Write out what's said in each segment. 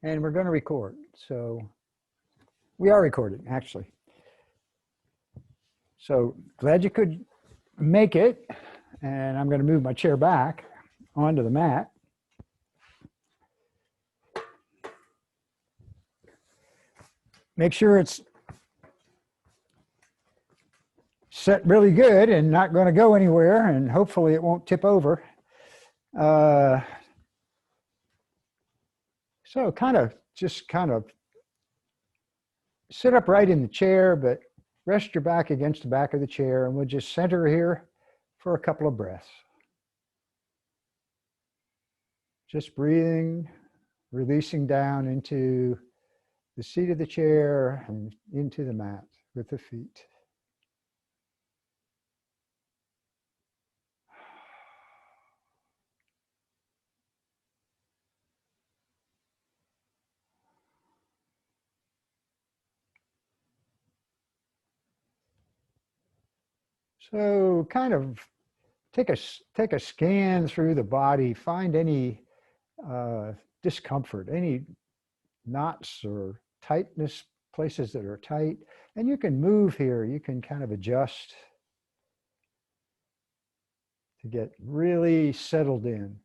And we're going to record. So we are recording, actually. So glad you could make it. And I'm going to move my chair back onto the mat. Make sure it's set really good and not going to go anywhere, and hopefully it won't tip over. So just kind of sit upright in the chair, but rest your back against the back of the chair, and we'll just center here for a couple of breaths. Just breathing, releasing down into the seat of the chair and into the mat with the feet. So kind of take a scan through the body, find any discomfort, any knots or tightness, places that are tight. And you can move here, you can kind of adjust to get really settled in.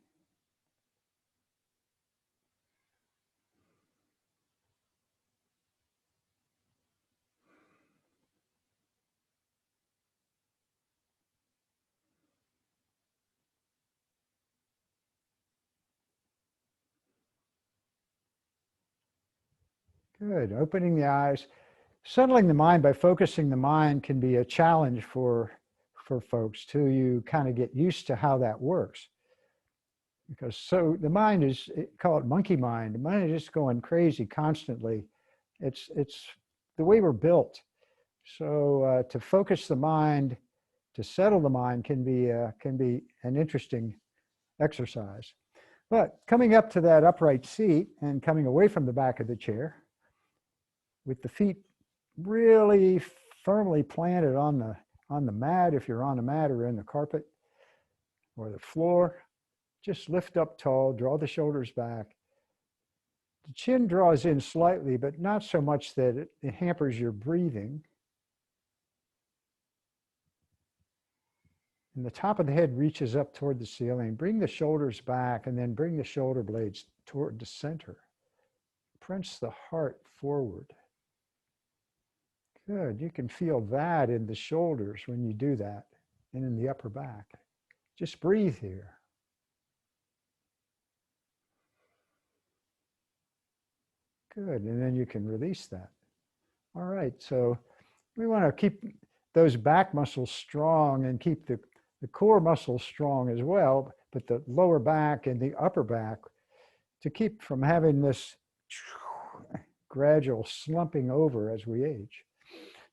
Good, opening the eyes. Settling the mind by focusing the mind can be a challenge for folks till you kind of get used to how that works. Because so the mind is, call it monkey mind. The mind is just going crazy constantly. It's the way we're built. So to focus the mind, to settle the mind can be an interesting exercise. But coming up to that upright seat and coming away from the back of the chair with the feet really firmly planted on the mat, if you're on the mat or in the carpet or the floor, just lift up tall, draw the shoulders back. The chin draws in slightly, but not so much that it hampers your breathing. And the top of the head reaches up toward the ceiling. Bring the shoulders back and then bring the shoulder blades toward the center. Press the heart forward. Good, you can feel that in the shoulders when you do that and in the upper back. Just breathe here. Good, and then you can release that. All right, so we want to keep those back muscles strong and keep the core muscles strong as well, but the lower back and the upper back to keep from having this gradual slumping over as we age.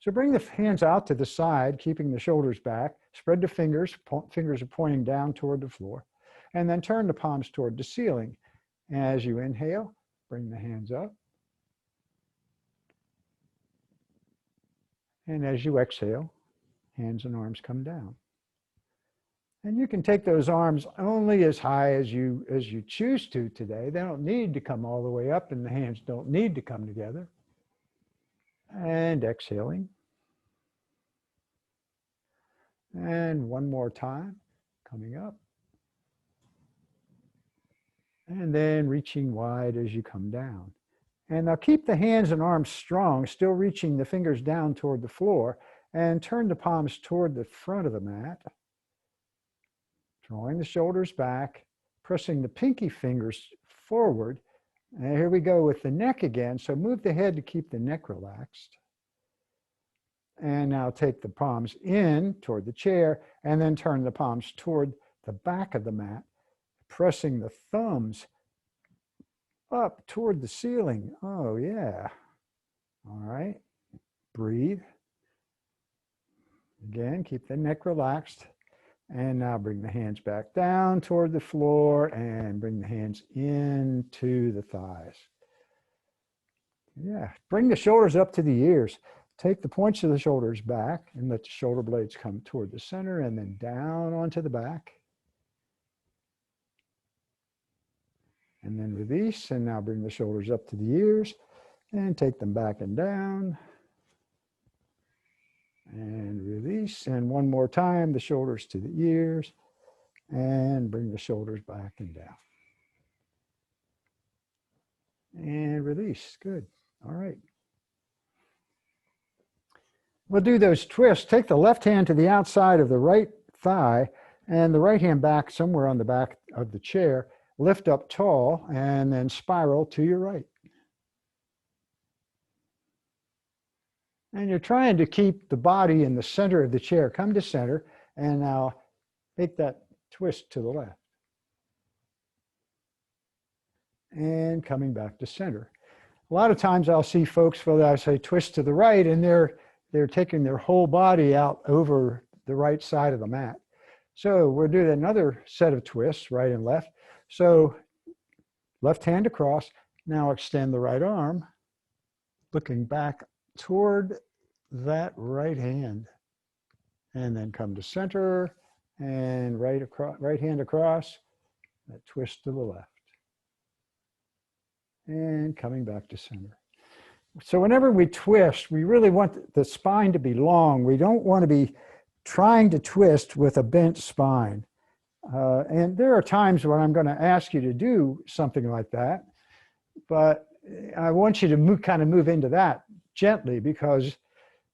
So bring the hands out to the side, keeping the shoulders back. Spread the fingers. Fingers are pointing down toward the floor. And then turn the palms toward the ceiling. As you inhale, bring the hands up. And as you exhale, hands and arms come down. And you can take those arms only as high as you choose to today. They don't need to come all the way up, and the hands don't need to come together. And exhaling. And one more time, coming up. And then reaching wide as you come down. And now keep the hands and arms strong, still reaching the fingers down toward the floor, and turn the palms toward the front of the mat. Drawing the shoulders back, pressing the pinky fingers forward. And here we go with the neck again. So move the head to keep the neck relaxed. And now take the palms in toward the chair and then turn the palms toward the back of the mat, pressing the thumbs up toward the ceiling. Oh, yeah. All right. Breathe. Again, keep the neck relaxed. And now bring the hands back down toward the floor and bring the hands into the thighs. Yeah. Bring the shoulders up to the ears. Take the points of the shoulders back and let the shoulder blades come toward the center and then down onto the back. and then release. And now bring the shoulders up to the ears and take them back and down. And release. And one more time, the shoulders to the ears and bring the shoulders back and down. And release. Good. All right. We'll do those twists. Take the left hand to the outside of the right thigh and the right hand back somewhere on the back of the chair. Lift up tall and then spiral to your right. And you're trying to keep the body in the center of the chair. Come to center and now make that twist to the left. And coming back to center. A lot of times I'll see folks, whether I say twist to the right, and they're taking their whole body out over the right side of the mat. So we'll do another set of twists, right and left. So left hand across. Now extend the right arm, looking back toward that right hand. And then come to center and right hand across, that twist to the left. And coming back to center. So whenever we twist, we really want the spine to be long. We don't want to be trying to twist with a bent spine. And there are times when I'm going to ask you to do something like that, but I want you to kind of move into that gently, because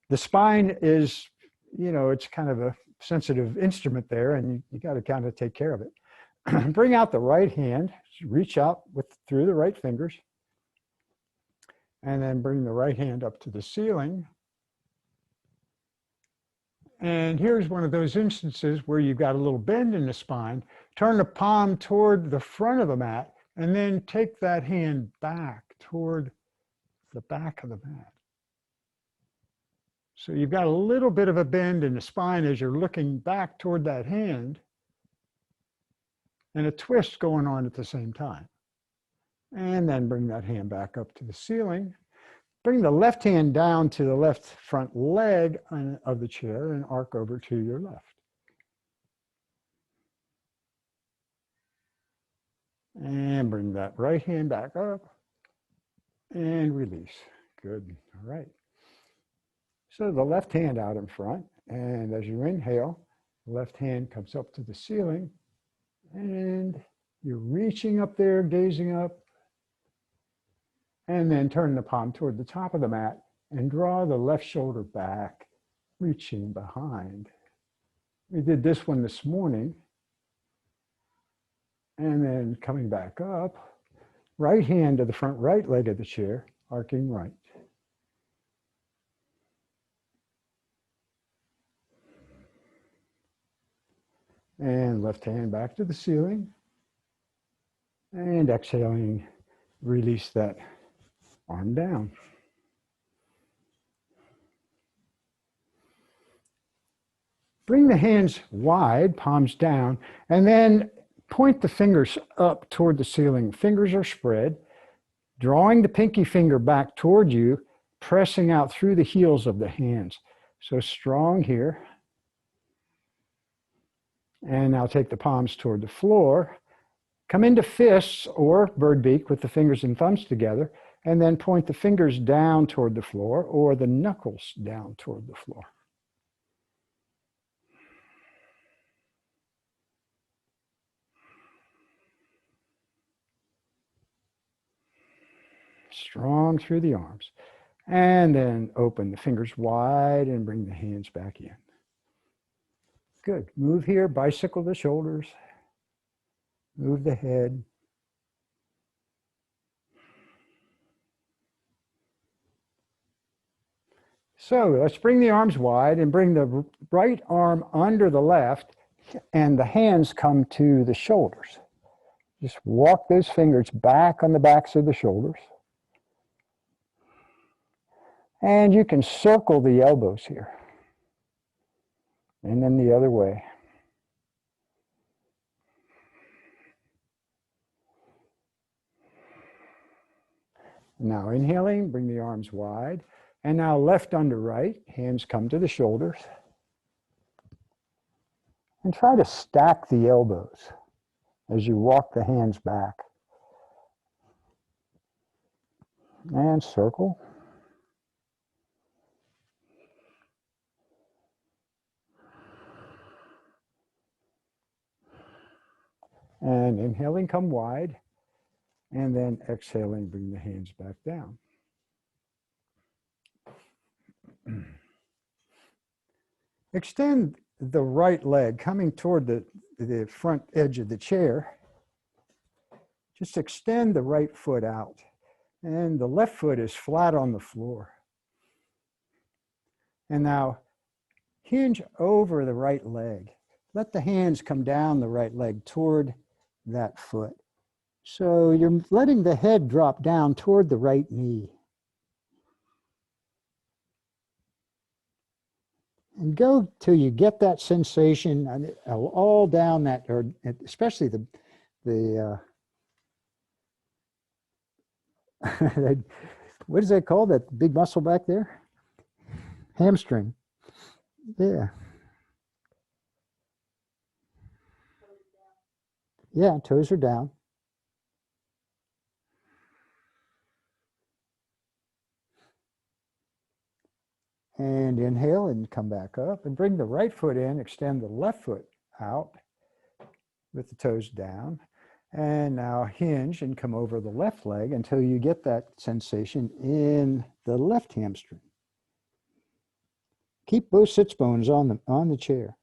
the spine is, you know, it's kind of a sensitive instrument there, and you got to kind of take care of it. Bring out the right hand, reach out through the right fingers, and then bring the right hand up to the ceiling. And here's one of those instances where you've got a little bend in the spine. Turn the palm toward the front of the mat, and then take that hand back toward the back of the mat. So you've got a little bit of a bend in the spine as you're looking back toward that hand, and a twist going on at the same time. And then bring that hand back up to the ceiling. Bring the left hand down to the left front leg of the chair and arc over to your left. And bring that right hand back up and release. Good. All right. So the left hand out in front, and as you inhale, the left hand comes up to the ceiling, and you're reaching up there, gazing up, and then turn the palm toward the top of the mat and draw the left shoulder back, reaching behind. We did this one this morning. And then coming back up, right hand to the front right leg of the chair, arcing right. And left hand back to the ceiling. And exhaling, release that arm down. Bring the hands wide, palms down, and then point the fingers up toward the ceiling. Fingers are spread, drawing the pinky finger back toward you, pressing out through the heels of the hands. So strong here. And now take the palms toward the floor. Come into fists or bird beak with the fingers and thumbs together, and then point the fingers down toward the floor or the knuckles down toward the floor. Strong through the arms. And then open the fingers wide and bring the hands back in. Good. Move here, bicycle the shoulders. Move the head. So let's bring the arms wide and bring the right arm under the left, and the hands come to the shoulders. Just walk those fingers back on the backs of the shoulders. And you can circle the elbows here. And then the other way. Now inhaling, bring the arms wide. And now left under right, hands come to the shoulders. And try to stack the elbows as you walk the hands back. And circle. And inhaling, come wide. And then exhaling, bring the hands back down. Extend the right leg coming toward the front edge of the chair. Just extend the right foot out. And the left foot is flat on the floor. And now hinge over the right leg. Let the hands come down the right leg toward that foot. So you're letting the head drop down toward the right knee. And go till you get that sensation all down that, or especially the what is that called? That big muscle back there? Hamstring. Yeah. Yeah, toes are down. And inhale and come back up and bring the right foot in, extend the left foot out with the toes down. And now hinge and come over the left leg until you get that sensation in the left hamstring. Keep both sits bones on the chair,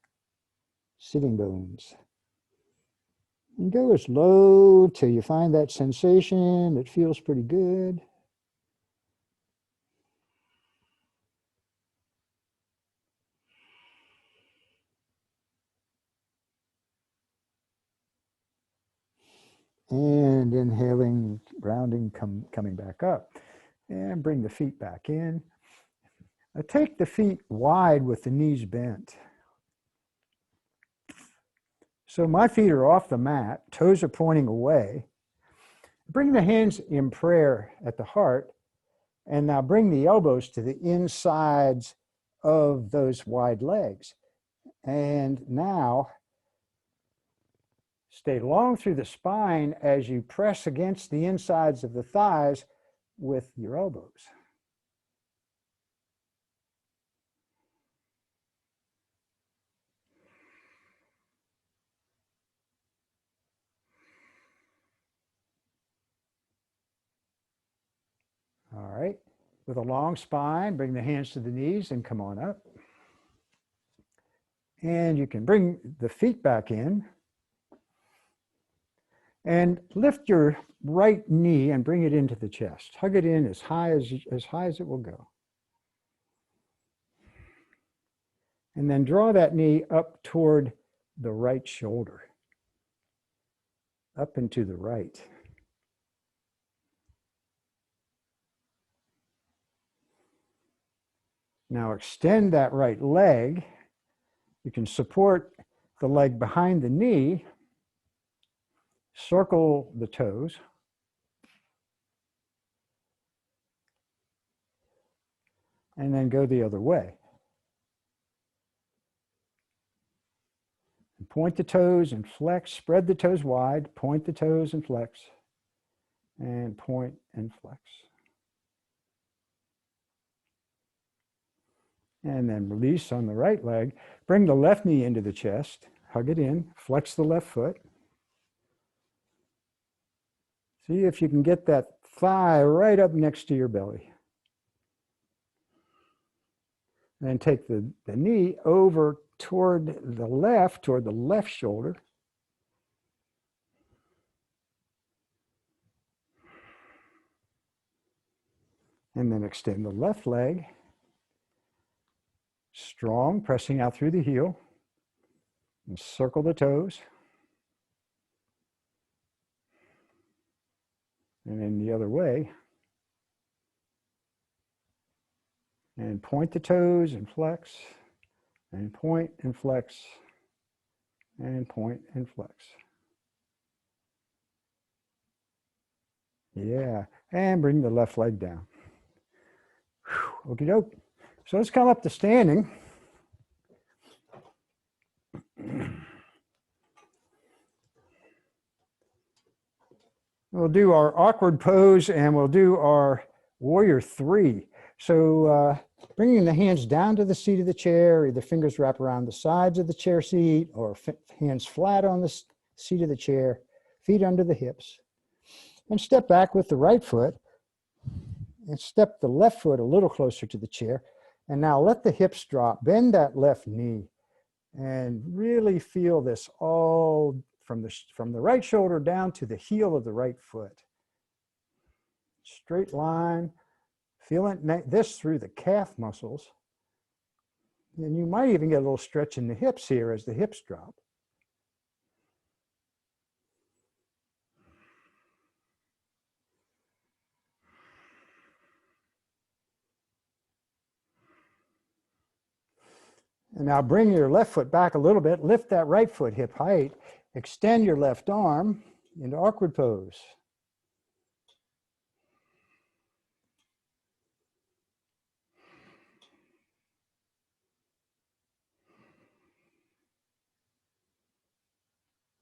sitting bones. And go as low till you find that sensation that feels pretty good. And inhaling, rounding, coming back up. And bring the feet back in. Now take the feet wide with the knees bent. So my feet are off the mat, toes are pointing away. Bring the hands in prayer at the heart, and now bring the elbows to the insides of those wide legs. And now stay long through the spine as you press against the insides of the thighs with your elbows. All right, with a long spine, bring the hands to the knees and come on up. And you can bring the feet back in and lift your right knee and bring it into the chest. Hug it in as high as it will go. And then draw that knee up toward the right shoulder, up and to the right. Now extend that right leg. You can support the leg behind the knee, circle the toes, and then go the other way. And point the toes and flex, spread the toes wide, point the toes and flex, and point and flex. And then release on the right leg. Bring the left knee into the chest, hug it in, flex the left foot. See if you can get that thigh right up next to your belly. And then take the knee over toward the left shoulder. And then extend the left leg. Strong, pressing out through the heel. And circle the toes. And then the other way. And point the toes and flex. And point and flex. And point and flex. Yeah. And bring the left leg down. Okie doke. So let's come up to standing. We'll do our awkward pose and we'll do our Warrior three. So bringing the hands down to the seat of the chair, either fingers wrap around the sides of the chair seat or hands flat on the seat of the chair, feet under the hips. And step back with the right foot and step the left foot a little closer to the chair. And now let the hips drop, bend that left knee and really feel this all from the right shoulder down to the heel of the right foot. Straight line, feeling this through the calf muscles. And you might even get a little stretch in the hips here as the hips drop. And now bring your left foot back a little bit, lift that right foot hip height, extend your left arm into awkward pose.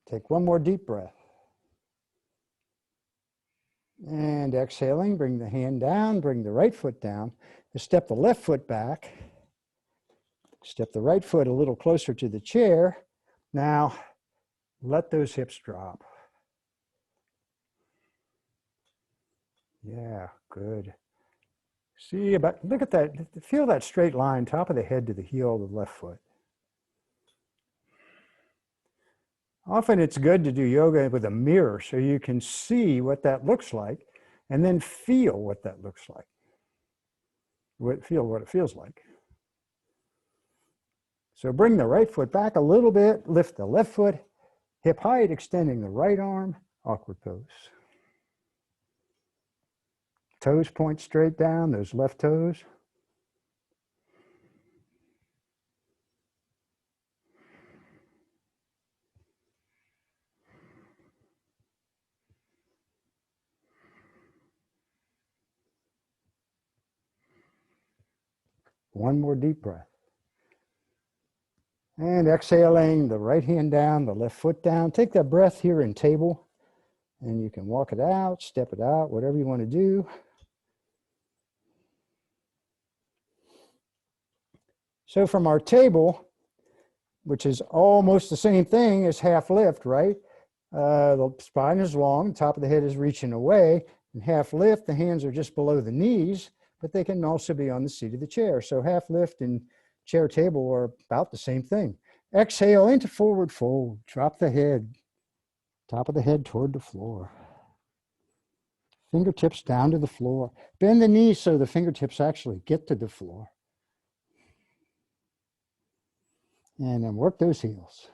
Take one more deep breath. And exhaling, bring the hand down, bring the right foot down. Step the left foot back. Step the right foot a little closer to the chair. Now, let those hips drop. Yeah, good. See, look at that. Feel that straight line, top of the head to the heel of the left foot. Often it's good to do yoga with a mirror so you can see what that looks like and then feel what that looks like. Feel what it feels like. So bring the right foot back a little bit, lift the left foot, hip height, extending the right arm, awkward pose. Toes point straight down, those left toes. One more deep breath. And exhaling, the right hand down, the left foot down. Take that breath here in table, and you can walk it out, step it out, whatever you want to do. So from our table, which is almost the same thing as half lift, right? The spine is long, top of the head is reaching away. In half lift, the hands are just below the knees, but they can also be on the seat of the chair. So half lift and chair table are about the same thing. Exhale into forward fold, drop the head, top of the head toward the floor. Fingertips down to the floor. Bend the knees so the fingertips actually get to the floor. And then work those heels.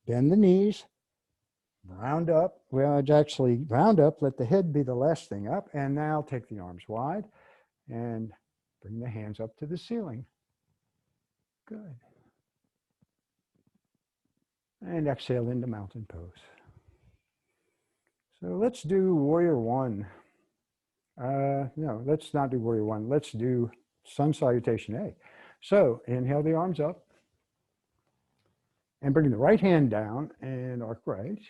Bend the knees, round up. Well, actually round up, let the head be the last thing up. And now take the arms wide and bring the hands up to the ceiling. Good. And exhale into mountain pose. So let's do warrior one. No, let's not do warrior one. Let's do sun salutation A. So inhale the arms up. And bring the right hand down and arc right.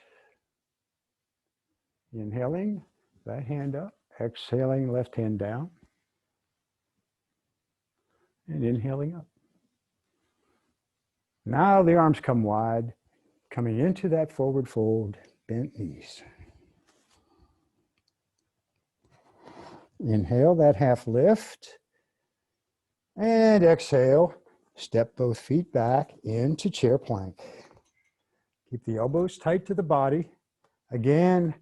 Inhaling, that hand up. Exhaling, left hand down. And inhaling up. Now the arms come wide, coming into that forward fold, bent knees. Inhale, that half lift. And exhale, step both feet back into chair plank. Keep the elbows tight to the body. Again,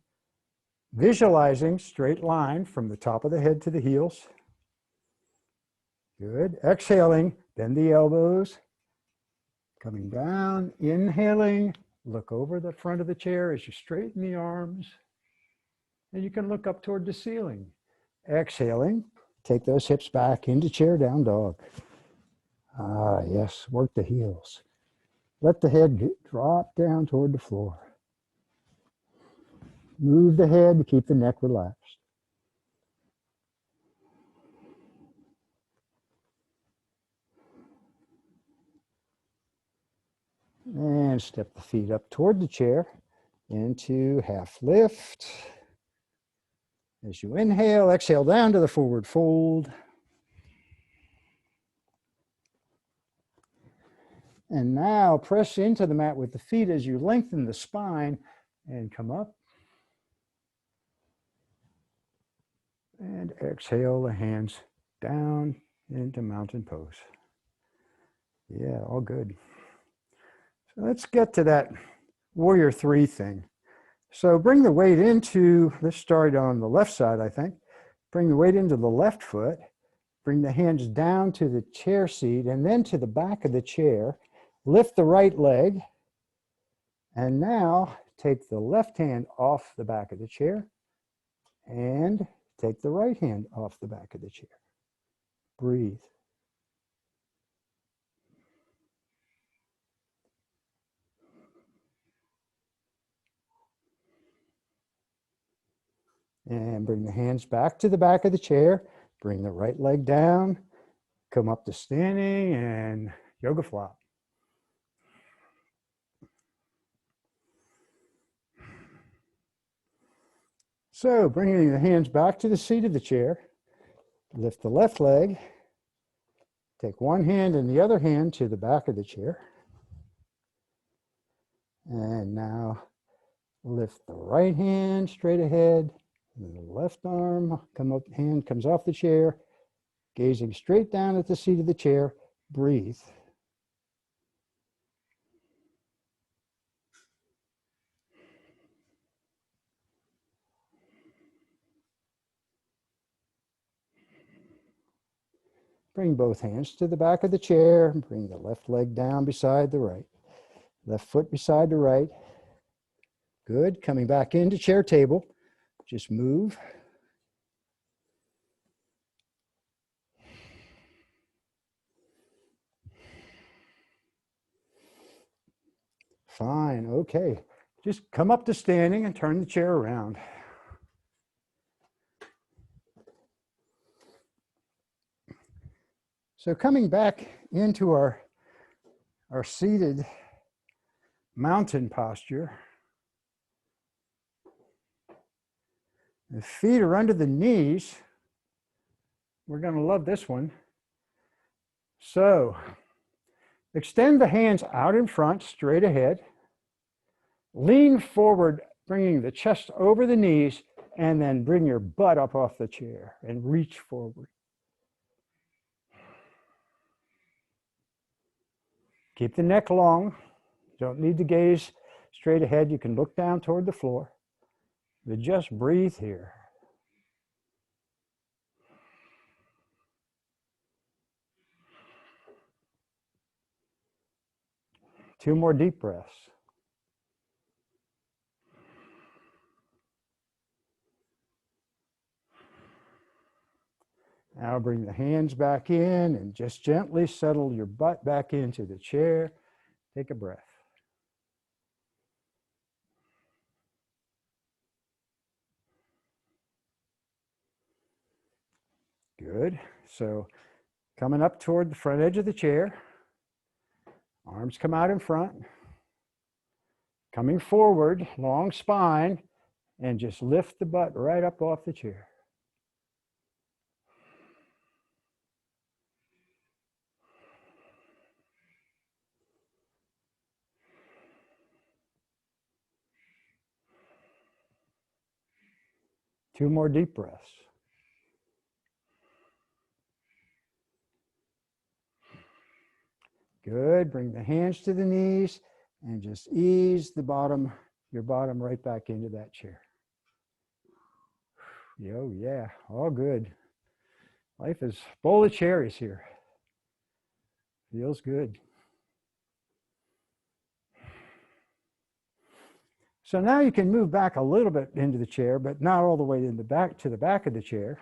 visualizing straight line from the top of the head to the heels. Good. Exhaling, bend the elbows. Coming down, inhaling, look over the front of the chair as you straighten the arms. And you can look up toward the ceiling. Exhaling, take those hips back into chair down dog. Ah, yes, work the heels. Let the head drop down toward the floor. Move the head to keep the neck relaxed. And step the feet up toward the chair into half lift. As you inhale, exhale down to the forward fold. And now press into the mat with the feet as you lengthen the spine and come up. And exhale the hands down into mountain pose. Yeah, all good. So let's get to that warrior three thing. So bring the weight into, let's start on the left side, I think. Bring the weight into the left foot. Bring the hands down to the chair seat and then to the back of the chair. Lift the right leg. And now take the left hand off the back of the chair and take the right hand off the back of the chair. Breathe. And bring the hands back to the back of the chair. Bring the right leg down. Come up to standing and yoga flop. So bringing the hands back to the seat of the chair. Lift the left leg. Take one hand and the other hand to the back of the chair. And now lift the right hand straight ahead. And the left arm, hand comes off the chair, gazing straight down at the seat of the chair. Breathe. Bring both hands to the back of the chair. Bring the left leg down beside the right. Left foot beside the right. Good. Coming back into chair table. Just move. Fine. Okay. Just come up to standing and turn the chair around. So coming back into our seated mountain posture. The feet are under the knees. We're going to love this one. So extend the hands out in front, straight ahead. Lean forward, bringing the chest over the knees, and then bring your butt up off the chair and reach forward. Keep the neck long. You don't need to gaze straight ahead. You can look down toward the floor. But just breathe here. Two more deep breaths. Now bring the hands back in and just gently settle your butt back into the chair. Take a breath. Good. So coming up toward the front edge of the chair. Arms come out in front. Coming forward, long spine, and just lift the butt right up off the chair. Two more deep breaths. Good. Bring the hands to the knees and just ease the bottom, your bottom right back into that chair. Oh yeah, all good. Life is full of cherries here. Feels good. So now you can move back a little bit into the chair, but not all the way in the back to the back of the chair.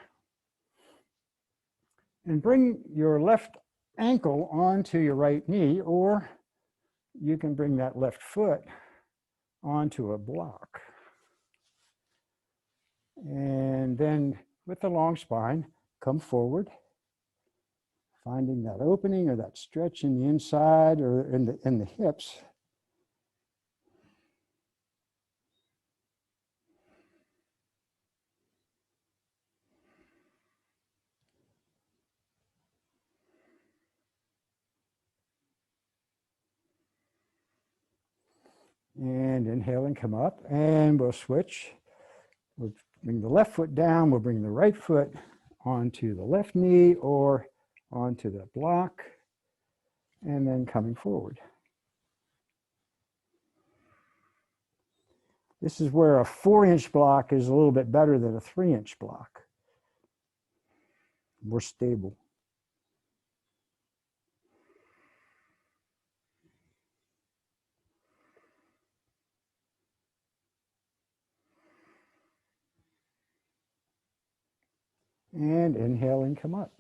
And bring your left ankle onto your right knee, or you can bring that left foot onto a block. And then with the long spine, come forward, finding that opening or that stretch in the inside or in the hips. And inhale and come up, and we'll switch. We'll bring the left foot down, we'll bring the right foot onto the left knee or onto the block, and then coming forward. This is where a 4-inch block is a little bit better than a 3-inch block. More stable. And inhale and come up.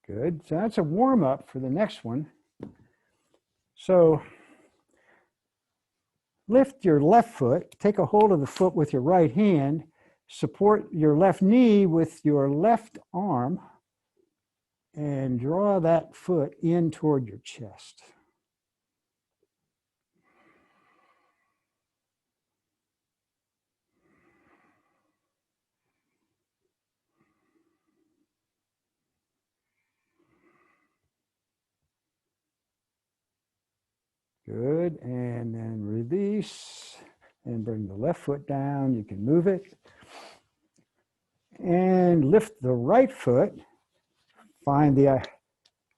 Good. So that's a warm up for the next one. So lift your left foot, take a hold of the foot with your right hand, support your left knee with your left arm, and draw that foot in toward your chest. Good, and then release and bring the left foot down. You can move it. And lift the right foot. Find the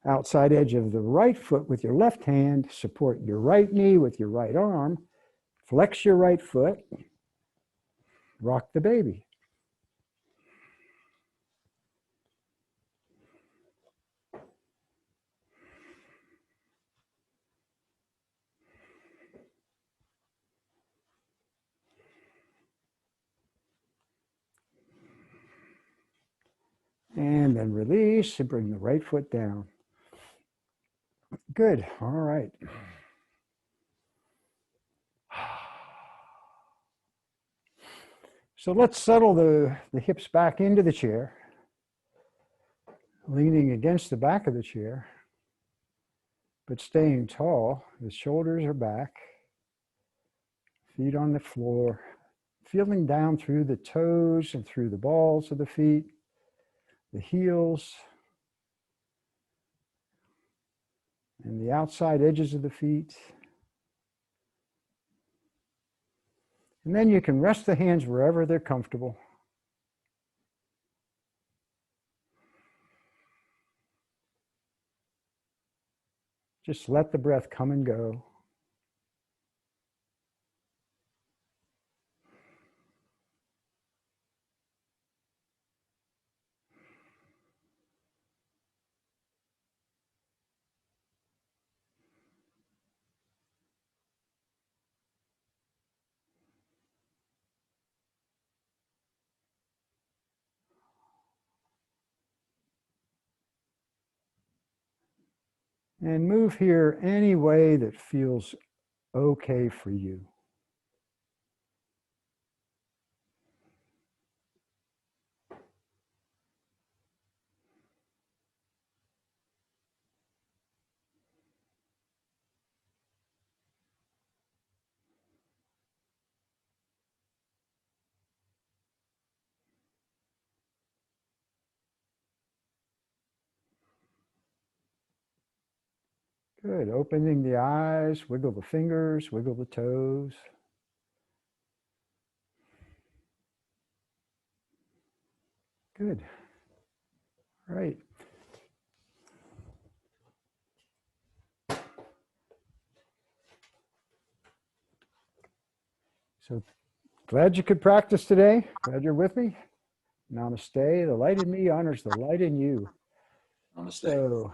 outside edge of the right foot with your left hand. Support your right knee with your right arm. Flex your right foot. Rock the baby. And then release and bring the right foot down. Good. All right. So let's settle the hips back into the chair, leaning against the back of the chair, but staying tall. The shoulders are back, feet on the floor, feeling down through the toes and through the balls of the feet, the heels, and the outside edges of the feet. And then you can rest the hands wherever they're comfortable. Just let the breath come and go. And move here any way that feels okay for you. Good. Opening the eyes, wiggle the fingers, wiggle the toes. Good. All right. So glad you could practice today. Glad you're with me. Namaste. The light in me honors the light in you. Namaste. So